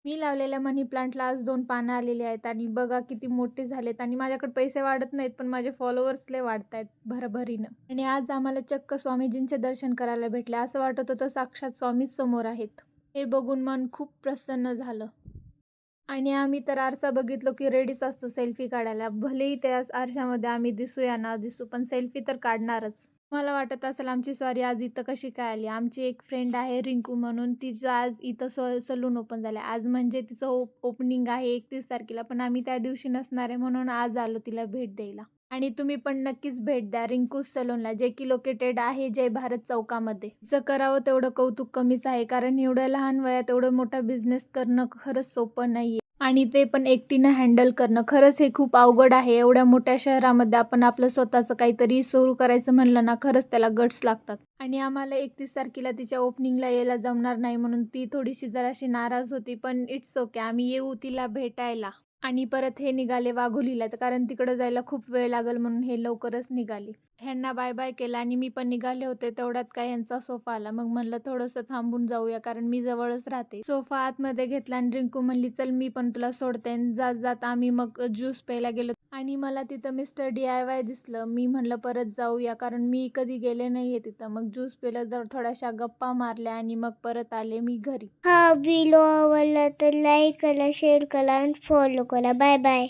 मी लावलेल्या मनी प्लांटला आज 2 पानं आलेली आहेत आणि बघा किती मोठे झालेत आणि माझ्याकडे पैसे वाढत नाहीत, पण माझे फॉलोअर्स लय वाढतायत भरभरीनं. आणि आज आम्हाला चक्क स्वामीजींचे दर्शन करायला भेटले. असं वाटत होतं साक्षात स्वामीच समोर आहेत. हे बघून मन खूप प्रसन्न झालं. आणि आम्ही तर आरसा बघितलो की रेडीच असतो सेल्फी काढायला. भलेही त्या आरशामध्ये आम्ही दिसू या ना दिसू, पण सेल्फी तर काढणारच. मला वाटत असेल आमची स्वारी आज इथं कशी काय आली. आमची एक फ्रेंड आहे रिंकू म्हणून, तिचं आज इथं सलून ओपन झालं आज म्हणजे तिचं ओपनिंग आहे 31 तारखेला, पण आम्ही त्या दिवशी नसणार आहे म्हणून आज आलो तिला भेट द्यायला. आणि तुम्ही पण नक्कीच भेट द्या रिंकू सलूनला, जे की लोकेटेड आहे जय भारत चौकामध्ये. तिचं करावं तेवढं कौतुक कमीच आहे, कारण एवढ्या लहान वयात एवढं मोठा बिझनेस करणं खरंच सोपं नाहीये. आणि ते पण एकटीनं हँडल करणं खरंच हे खूप अवघड आहे. एवढ्या मोठ्या शहरामध्ये आपण आपलं स्वतःचं काहीतरी सुरू करायचं म्हणलं ना, खरंच त्याला गट्स लागतात. आणि आम्हाला 31 तारखेला तिच्या ओपनिंगला यायला जमणार नाही म्हणून ती थोडीशी जराशी नाराज होती, पण इट्स ओके, आम्ही येऊ तिला भेटायला. आणि परत हे निघाले वाघोलीला, तर कारण तिकडं जायला खूप वेळ लागेल म्हणून हे लवकरच निघाले. ह्यांना बाय बाय केलं आणि मी पण निघाले होते. तेवढ्यात काय यांचा सोफा आला. मग म्हणलं थोडंसं थांबून जाऊया, कारण मी जवळच राहते. सोफा आतमध्ये घेतला आणि रिंकू म्हणली, चल मी पण तुला सोडते. आणि जात जात आम्ही मग ज्यूस प्यायला गेलो आणि मला तिथं मिस्टर DIY दिसलं. मी म्हणलं परत जाऊया, कारण मी कधी गेले नाहीये तिथं. मग ज्यूस पिलं, जर थोड्याशा गप्पा मारल्या आणि मग परत आले मी घरी. हा व्हिडिओ आवडला तर लाईक करा, शेअर करा आणि फॉलो करा. Bye bye.